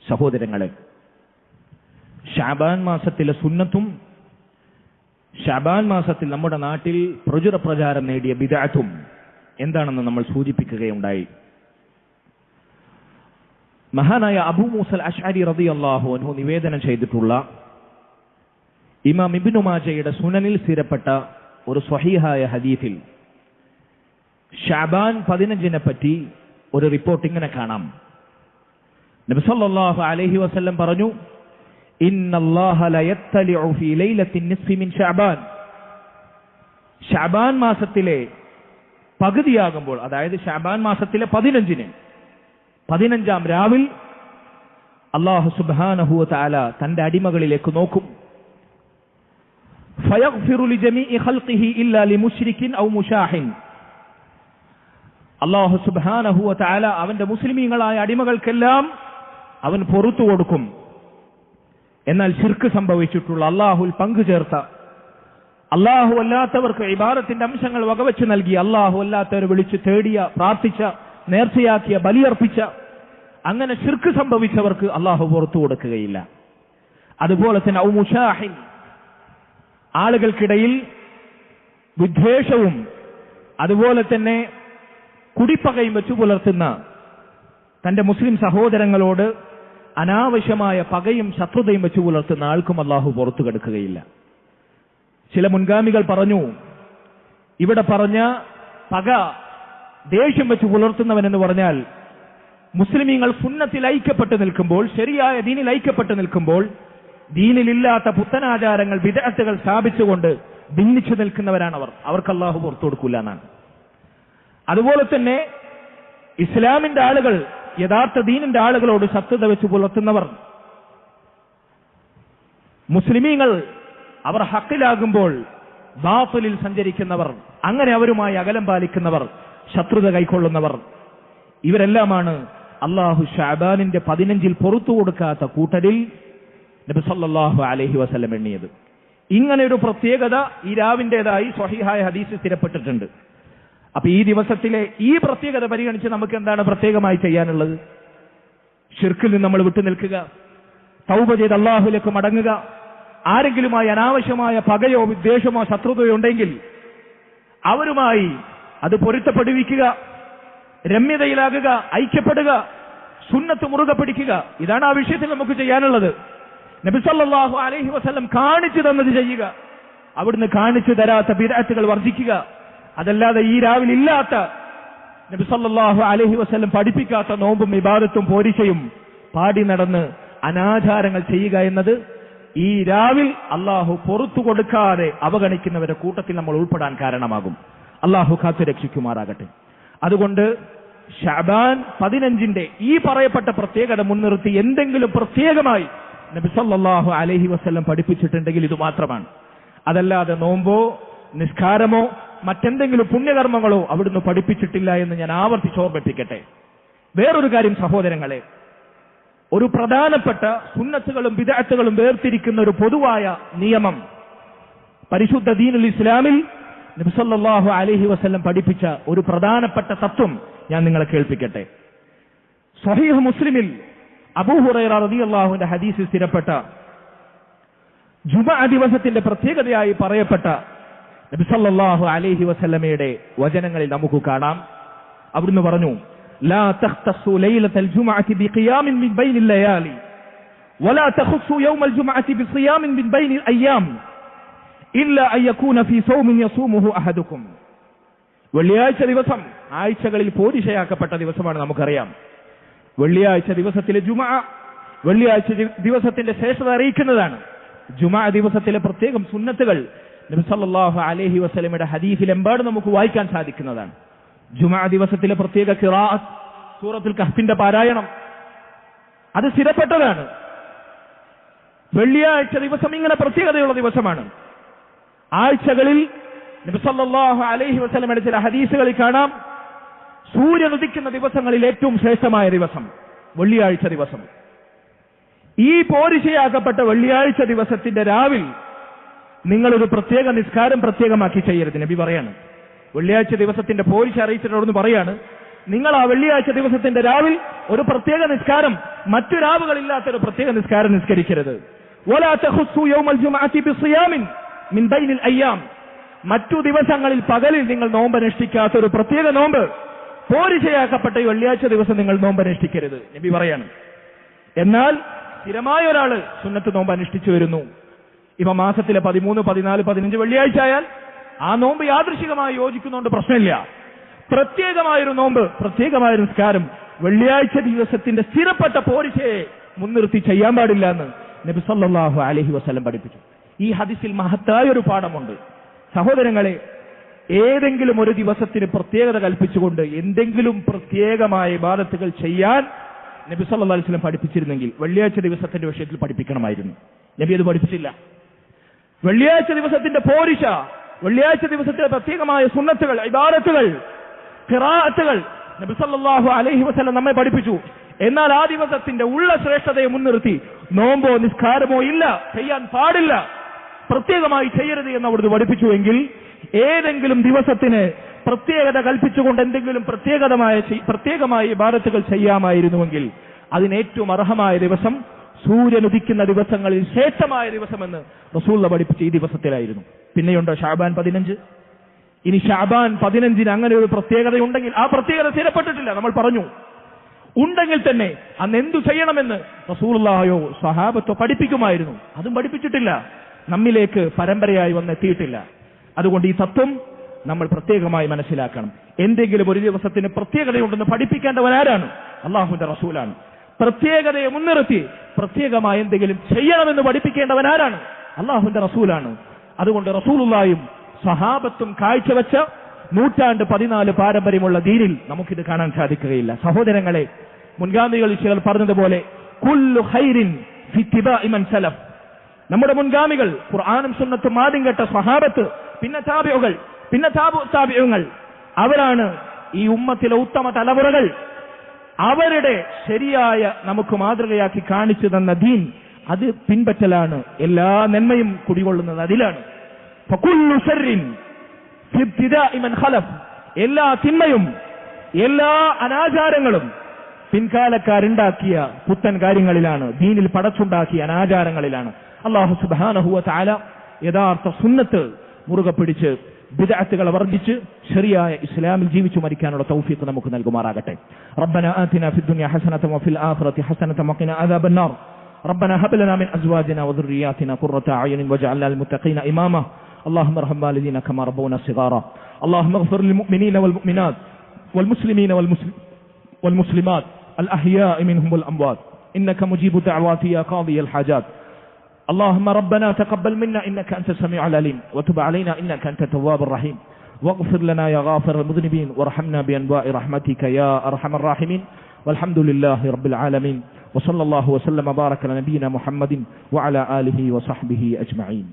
സഹോദരങ്ങളെ, ഷഅബാൻ മാസത്തിലെ സുന്നത്തും ഷഅബാൻ മാസത്തിൽ നമ്മുടെ നാട്ടിൽ പ്രചാരം നേടിയ ബിദ്അത്തും എന്താണെന്ന് നമ്മൾ സൂചിപ്പിക്കുകയുണ്ടായി. മഹാനായ അബൂ മൂസൽ അശ്അരി റളിയല്ലാഹു അൻഹു നിവേദനം ചെയ്തിട്ടുള്ള ഇമാം ഇബ്നു മാജയുടെ സുനനിൽ സ്ഥിരപ്പെട്ട ഒരു സ്വഹീഹായ ഹദീസിൽ ഷഅബാൻ 15 പറ്റി ഒരു റിപ്പോർട്ട് ഇങ്ങനെ കാണാം. നബി സല്ലല്ലാഹു അലൈഹി വസല്ലം പറഞ്ഞു, ഇന്നല്ലാഹ ലയത്തലിഉ ഫീ ലൈലത്തിൻ നിസ്ഫി മിൻ ഷഅബാൻ, ഷഅബാൻ മാസത്തിലെ പകുതിയാകുമ്പോൾ, അതായത് ഷഅബാൻ മാസത്തിലെ 15-ാം രാവിൽ അല്ലാഹു സുബ്ഹാനഹു വ തആല തന്റെ അടിമകളിലേക്ക് നോക്കും. ഫയഗ്ഫിറു ലിജമീഇ ഖൽഖിഹി ഇല്ലാ ലിമുശ്രികിൻ ഔ മുശാഹിൻ അല്ലാഹു സുബ്ഹാനഹു വ തആല അവന്റെ മുസ്ലിമീങ്ങളായ അടിമകൾക്കെല്ലാം അവൻ പുറത്തു കൊടുക്കും. എന്നാൽ ശിർക്ക് സംഭവിച്ചിട്ടുള്ള, അല്ലാഹുൽ പങ്കുചേർത്ത, അല്ലാഹു അല്ലാത്തവർക്ക് ഇബാദത്തിന്റെ അംശങ്ങൾ വകവെച്ച് നൽകി, അല്ലാഹു അല്ലാത്തവരെ വിളിച്ച് തേടിയ, പ്രാർത്ഥിച്ച, നേർച്ചയാക്കിയ, ബലിയർപ്പിച്ച, അങ്ങനെ ശിർക്ക് സംഭവിച്ചവർക്ക് അല്ലാഹു പുറത്തു കൊടുക്കുകയില്ല. അതുപോലെ തന്നെ ഔ മുശാഹിൻ, ആളുകൾക്കിടയിൽ വിദ്വേഷവും അതുപോലെ തന്നെ കുടിപ്പകയും വെച്ചു പുലർത്തുന്ന തന്റെ മുസ്ലിം സഹോദരങ്ങളോട് അനാവശ്യമായ പകയും ശത്രുതയും വെച്ചു പുലർത്തുന്ന ആൾക്കും അല്ലാഹു പുറത്തു കൊടുക്കുകയില്ല. ചില മുൻഗാമികൾ പറഞ്ഞു, ഇവിടെ പറഞ്ഞ പക, ദേഷ്യം വെച്ച് പുലർത്തുന്നവൻ എന്ന് പറഞ്ഞാൽ മുസ്ലിമീങ്ങൾ സുന്നത്തിൽ ഐക്യപ്പെട്ട് നിൽക്കുമ്പോൾ, ശരിയായ ദീനിൽ ഐക്യപ്പെട്ട് നിൽക്കുമ്പോൾ, ദീനിലില്ലാത്ത പുത്തനാചാരങ്ങൾ, ബിദ്അത്തുകൾ സ്ഥാപിച്ചുകൊണ്ട് ഭിന്നിച്ചു നിൽക്കുന്നവരാണവർ. അവർക്ക് അല്ലാഹു പുറത്തു കൊടുക്കില്ല എന്നാണ്. അതുപോലെ തന്നെ ഇസ്ലാമിന്റെ ആളുകൾ, യഥാർത്ഥ ദീനിന്റെ ആളുകളോട് ശത്രുത വെച്ച് പുലർത്തുന്നവർ, മുസ്ലിമീങ്ങൾ അവർ ഹക്കിലാകുമ്പോൾ ബാത്തിലിൽ സഞ്ചരിക്കുന്നവർ, അങ്ങനെ അവരുമായി അകലം പാലിക്കുന്നവർ, ശത്രുത കൈക്കൊള്ളുന്നവർ, ഇവരെല്ലാമാണ് അല്ലാഹു ശഅബാനിന്റെ 15 പുറത്തു കൊടുക്കാത്ത കൂട്ടരിൽ നബി സല്ലല്ലാഹു അലൈഹി വസല്ലം എണ്ണിയത്. ഇങ്ങനെ ഒരു പ്രത്യേകത ഈ രാവിന്റേതായി സ്വഹീഹായ ഹദീസിൽ സ്ഥിരപ്പെട്ടിട്ടുണ്ട്. അപ്പൊ ഈ ദിവസത്തിലെ ഈ പ്രത്യേകത പരിഗണിച്ച് നമുക്ക് എന്താണ് പ്രത്യേകമായി ചെയ്യാനുള്ളത്? ശിർക്കിൽ നിന്ന് നമ്മൾ വിട്ടുനിൽക്കുക, തൗബ ചെയ്ത് അല്ലാഹുവിലേക്ക് മടങ്ങുക. ആരെങ്കിലുമായി അനാവശ്യമായ പകയോ വിദ്വേഷമോ ശത്രുതയോ ഉണ്ടെങ്കിൽ അവരുമായി അത് പൊരുത്തപ്പെടുവിക്കുക, രമ്യതയിലാകുക, ഐക്യപ്പെടുക, സുന്നത്ത് മുറുകെ പിടിക്കുക. ഇതാണ് ആ വിഷയത്തിൽ നമുക്ക് ചെയ്യാനുള്ളത്. നബി സല്ലല്ലാഹു അലൈഹി വസല്ലം കാണിച്ചു തന്നത് ചെയ്യുക, അവിടുന്ന് കാണിച്ചു തരാത്ത ബിദ്അത്തുകൾ വർജിക്കുക. അതല്ലാതെ ഈ രാവിലെ ഇല്ലാത്ത, നബി സല്ലല്ലാഹു അലൈഹി വസല്ലം പഠിപ്പിക്കാത്ത നോമ്പും ഇബാദത്തും പോരിശയും പാടി നടന്ന് അനാചാരങ്ങൾ ചെയ്യുക എന്നത് ഈ രാവിൽ അല്ലാഹു പുറത്തു കൊടുക്കാതെ അവഗണിക്കുന്നവരുടെ കൂട്ടത്തിൽ നമ്മൾ ഉൾപ്പെടാൻ കാരണമാകും. അല്ലാഹു കാത്തു രക്ഷിക്കുമാറാകട്ടെ. അതുകൊണ്ട് ശഅബാൻ 15 ഈ പറയപ്പെട്ട പ്രത്യേകത മുൻനിർത്തി എന്തെങ്കിലും പ്രത്യേകമായി നബി സല്ലല്ലാഹു അലൈഹി വസല്ലം പഠിപ്പിച്ചിട്ടുണ്ടെങ്കിൽ ഇത് മാത്രമാണ്. അതല്ലാതെ നോമ്പോ നിസ്കാരമോ മറ്റെന്തെങ്കിലും പുണ്യകർമ്മങ്ങളോ അവിടുന്ന് പഠിപ്പിച്ചിട്ടില്ല എന്ന് ഞാൻ ആവർത്തിച്ച് ഓർമ്മിപ്പിക്കട്ടെ. വേറൊരു കാര്യം സഹോദരങ്ങളെ, ഒരു പ്രധാനപ്പെട്ട സുന്നത്തുകളും ബിദ്അത്തുകളും വേർതിരിക്കുന്ന ഒരു പൊതുവായ നിയമം പരിശുദ്ധ ദീനുൽ ഇസ്ലാമിൽ നബി സല്ലല്ലാഹു അലൈഹി വസല്ലം പഠിപ്പിച്ച ഒരു പ്രധാനപ്പെട്ട തത്വം ഞാൻ നിങ്ങളെ കേൾപ്പിക്കട്ടെ. സ്വഹീഹ് മുസ്ലിമിൽ അബൂ ഹുറൈറ റളിയല്ലാഹുവിന്റെ ഹദീസിൽ സ്ഥിരപ്പെട്ട ജുമുഅ ദിവസത്തിന്റെ പ്രത്യേകതയായി പറയപ്പെട്ട നബി സല്ലല്ലാഹു അലൈഹി വസല്ലമയുടെ വചനങ്ങളിൽ നമുക്ക് കാണാം. അവിടുന്ന് പറഞ്ഞു, ലാ തഖ്തസു ലൈലത്തൽ ജുമുഅത്തി ബിഖിയാമിൻ മിൻ ബൈനിൽ ലയാലി വലാ തഖുസു യൗമൽ ജുമുഅത്തി ബിസിയാമിൻ മിൻ ബൈനിൽ അയ്യാം ഇല്ലാ അൻ യകൂന ഫീ സൗമിൻ യസൂമുഹു അഹദുക്കും. വെള്ളിയാഴ്ച ദിവസം ആഴ്ചകളിൽ പോരിശയാക്കപ്പെട്ട ദിവസമാണ്, നമുക്കറിയാം. വെള്ളിയാഴ്ച ദിവസത്തിലെ ജുമുഅ വെള്ളിയാഴ്ച ദിവസത്തിന്റെ ശ്രേഷ്ഠത അറിയിക്കുന്നതാണ്. ജുമുഅ ദിവസത്തിലെ പ്രത്യേകം സുന്നത്തുകൾ നബി സല്ലല്ലാഹു അലൈഹി വസല്ലമയുടെ ഹദീസിലെമ്പാട് നമുക്ക് വായിക്കാൻ സാധിക്കുന്നതാണ്. ജുമുഅ ദിവസത്തിലെ പ്രത്യേക ഖിറാഅത്ത്, സൂറത്തുൽ കഹ്ഫിന്റെ പാരായണം, അത് സ്ഥിരപ്പെട്ടതാണ്. വെള്ളിയാഴ്ച ദിവസം ഇങ്ങനെ പ്രത്യേകതയുള്ള ദിവസമാണ്. ആഴ്ചകളിൽ നബി സല്ലല്ലാഹു അലൈഹി വസല്ലമയുടെ ചില ഹദീസുകളിൽ കാണാം, സൂര്യൻ ഉദിക്കുന്ന ദിവസങ്ങളിൽ ഏറ്റവും ശ്രേഷ്ഠമായ ദിവസം വെള്ളിയാഴ്ച ദിവസം. ഈ പോരിശയാക്കപ്പെട്ട വെള്ളിയാഴ്ച ദിവസത്തിന്റെ രാവിൽ നിങ്ങളൊരു പ്രത്യേക നിസ്കാരം പ്രത്യേകമാക്കി ചെയ്യരുത്. നബി പറയാണ്, വെള്ളിയാഴ്ച ദിവസത്തിന്റെ പോരിശ അറിയിച്ചിട്ടോടെന്ന് പറയാണ്, നിങ്ങൾ ആ വെള്ളിയാഴ്ച ദിവസത്തിന്റെ രാവിൽ ഒരു പ്രത്യേക നിസ്കാരം, മറ്റു രാവുകളില്ലാത്തൊരു പ്രത്യേക നിസ്കാരം നിസ്കരിക്കരുത്. വലാ തഖുസ്സു യൗമൽ ജുമുഅത്തി ബിസിയാമിൻ മിൻ ബൈനിൽ അയ്യാം, മറ്റു ദിവസങ്ങളിൽ പകലിൽ നിങ്ങൾ നോമ്പനുഷ്ഠിക്കാത്ത ഒരു പ്രത്യേക നോമ്പ് പോരിശയാക്കപ്പെട്ട ഈ വെള്ളിയാഴ്ച ദിവസം നിങ്ങൾ നോമ്പനുഷ്ഠിക്കരുത് നബി പറയാണ്. എന്നാൽ സ്ഥിരമായ ഒരാള് സുന്നത്ത് നോമ്പ് അനുഷ്ഠിച്ചു വരുന്നു, ഇപ്പൊ മാസത്തിലെ 13, 14, 15 വെള്ളിയാഴ്ച ആയാൽ ആ നോമ്പ് യാദൃശികമായി യോജിക്കുന്നതുകൊണ്ട് പ്രശ്നമില്ല. പ്രത്യേകമായൊരു നോമ്പ്, പ്രത്യേകമായൊരു നിസ്കാരം വെള്ളിയാഴ്ച ദിവസത്തിന്റെ സ്ഥിരപ്പെട്ട പോരിശയെ മുൻനിർത്തി ചെയ്യാൻ പാടില്ല എന്ന് നബി സല്ലല്ലാഹു അലൈഹി വസല്ലം പഠിപ്പിച്ചു. ഈ ഹദീസിൽ മഹത്തായ ഒരു പാഠമുണ്ട്. സഹോദരങ്ങളെ, ഏതെങ്കിലും ഒരു ദിവസത്തിന് പ്രത്യേകത കൽപ്പിച്ചുകൊണ്ട് എന്തെങ്കിലും പ്രത്യേകമായ ഇബാദത്തുകൾ ചെയ്യാൻ നബി സല്ലല്ലാഹു അലൈഹി വസല്ലം പഠിപ്പിച്ചിരുന്നെങ്കിൽ വെള്ളിയാഴ്ച ദിവസത്തിന്റെ വിഷയത്തിൽ പഠിപ്പിക്കണമായിരുന്നു. നബി അത് പഠിപ്പിച്ചില്ല. വെള്ളിയാഴ്ച ദിവസത്തിന്റെ പോരിശ, വെള്ളിയാഴ്ച ദിവസത്തിലെ പ്രത്യേകമായ സുന്നത്തുകൾ, ഇബാദത്തുകൾ ഖിറാഅത്തുകൾ നബി സല്ലല്ലാഹു അലൈഹി വസല്ലം നമ്മെ പഠിപ്പിച്ചു. എന്നാൽ ആ ദിവസത്തിന്റെ ഉള്ള ശ്രേഷ്ഠതയെ മുൻനിർത്തി നോമ്പോ നിസ്കാരമോ ഇല്ല, ചെയ്യാൻ പാടില്ല, പ്രത്യേകമായി ചെയ്യരുത് എന്ന് അവിടുന്ന് പഠിപ്പിച്ചുവെങ്കിൽ ഏതെങ്കിലും ദിവസത്തിന് പ്രത്യേകത കൽപ്പിച്ചുകൊണ്ട് എന്തെങ്കിലും പ്രത്യേകമായി ഇബാദത്തുകൾ ചെയ്യാമായിരുന്നുവെങ്കിൽ അതിന് ഏറ്റവും അർഹമായ ദിവസം സൂര്യൻ ഉദിക്കുന്ന ദിവസങ്ങളിൽ ശ്രേഷ്ഠമായ ദിവസമെന്ന് റസൂൽ പഠിപ്പിച്ച ഈ ദിവസത്തിലായിരുന്നു. പിന്നെയുണ്ടോ ഷഅബാൻ 15? ഇനി ഷഅബാൻ 15 അങ്ങനെ ഒരു പ്രത്യേകതയുണ്ടെങ്കിൽ ആ പ്രത്യേകത സ്ഥിരപ്പെട്ടിട്ടില്ല, നമ്മൾ പറഞ്ഞു. ഉണ്ടെങ്കിൽ തന്നെ അന്ന് എന്തു ചെയ്യണമെന്ന് റസൂലുള്ളാഹിയോ സ്വഹാബത്തോ പഠിപ്പിക്കുമായിരുന്നു. അതും പഠിപ്പിച്ചിട്ടില്ല, നമ്മിലേക്ക് പരമ്പരയായി വന്നെത്തിയിട്ടില്ല. അതുകൊണ്ട് ഈ തത്വം നമ്മൾ പ്രത്യേകമായി മനസ്സിലാക്കണം. എന്തെങ്കിലും ഒരു ദിവസത്തിന് പ്രത്യേകതയുണ്ടെന്ന് പഠിപ്പിക്കേണ്ടവനാരാണ്? അള്ളാഹുവിന്റെ റസൂലാണ്. പ്രത്യേകതയെ മുൻനിർത്തി പ്രത്യേകമായി എന്തെങ്കിലും ചെയ്യണമെന്ന് പഠിപ്പിക്കേണ്ടവനാരാണ്? അള്ളാഹുവിന്റെ റസൂലാണ്. അതുകൊണ്ട് റസൂലുള്ളാഹിയും സ്വഹാബത്തും കാഴ്ചവെച്ച 114 പാരമ്പര്യമുള്ള ദീനിൽ നമുക്കിത് കാണാൻ സാധിക്കുകയില്ല. സഹോദരങ്ങളെ, മുൻഗാമികളിൽ ചിലർ പറഞ്ഞതുപോലെ കുല്ലു ഖൈറിൻ ഫി ഇത്തിബാഇ മൻ സലഫ്, നമ്മുടെ മുൻഗാമികൾ ഖുർആനും സുന്നത്തും ആദ്യം കേട്ട സ്വഹാബത്ത്, പിന്നെ താബിഉകൾ, പിന്നെ താബിഉകൾ, അവരാണ് ഈ ഉമ്മത്തിലെ ഉത്തമ തലമുറകൾ. അവരുടെ ശരിയായ നമുക്ക് മാതൃകയാക്കി കാണിച്ചു തന്ന ദീൻ, അത് പിൻപറ്റലാണ്. എല്ലാ നന്മയും കുടികൊള്ളുന്നത് അതിലാണ്. ഫകുല്ലു ശർറിൻ ഫി ഇബ്തിദാഇ മൻ ഖലഫ്, എല്ലാ തിന്മയും എല്ലാ അനാചാരങ്ങളും പിൻകാലക്കാരുണ്ടാക്കിയ പുത്തൻ കാര്യങ്ങളിലാണ്, ദീനിൽ പടച്ചുണ്ടാക്കിയ അനാചാരങ്ങളിലാണ്. അല്ലാഹു സുബ്ഹാനഹു വ തആല യഥാർത്ഥ സുന്നത്ത് മുറുകെ പിടിച്ച് ബിദ്അത്തുകളെ വർജിച്ച് ശരിയായ ഇസ്ലാമിൽ ജീവിച്ചു മരിക്കാനുള്ള തൗഫീഖ് നമുക്ക് നൽകുമാറാകട്ടെ. റബ്ബനാ ആതിനാ ഫിദ് ദുനിയ ഹസനതൻ വഫിൽ ആഖിറതി ഹസനതൻ വഖിനാ അദാബന്നാർ. ربنا هب لنا من ازواجنا وذرياتنا قرة اعين واجعلنا للمتقين اماما. اللهم ارحم والدينا كما ربونا صغارا. اللهم اغفر للمؤمنين والمؤمنات والمسلمين والمسلمات الاحياء منهم والاموات انك مجيب الدعوات يا قاضي الحاجات. اللهم ربنا تقبل منا انك انت السميع العليم وتب علينا انك انت التواب الرحيم واغفر لنا يا غافر المذنبين وارحمنا بانواع رحمتك يا ارحم الراحمين. والحمد لله رب العالمين وصلى الله وسلم وبارك على نبينا محمد وعلى آله وصحبه أجمعين.